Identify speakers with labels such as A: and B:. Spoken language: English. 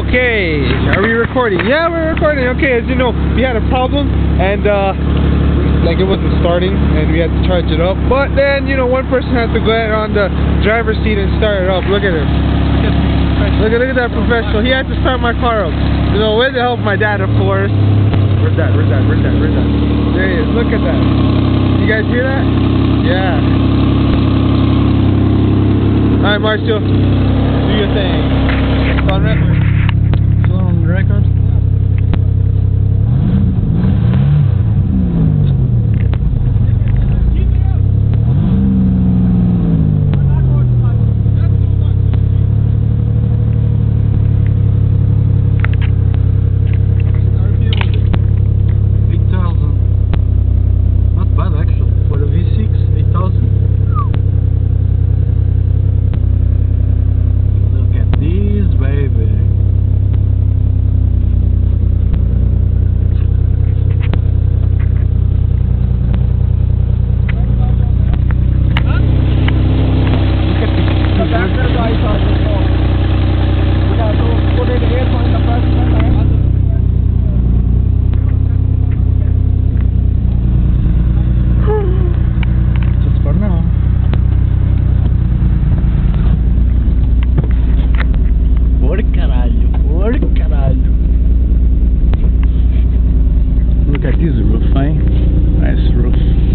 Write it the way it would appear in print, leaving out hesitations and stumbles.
A: Okay, are we recording? Yeah, we're recording. Okay, as you know, we had a problem and like it wasn't starting and we had to charge it up. But then, you know, one person had to go on the driver's seat and start it up. Look at him. Look at that professional. He had to start my car up. You know, with the help of my dad, of course. Where's that? There he is. Look at that. You guys hear that? Yeah. Alright, Marshall. Do your thing. It's on record.
B: Still on record?
A: Look at this roof, hein? Nice roof.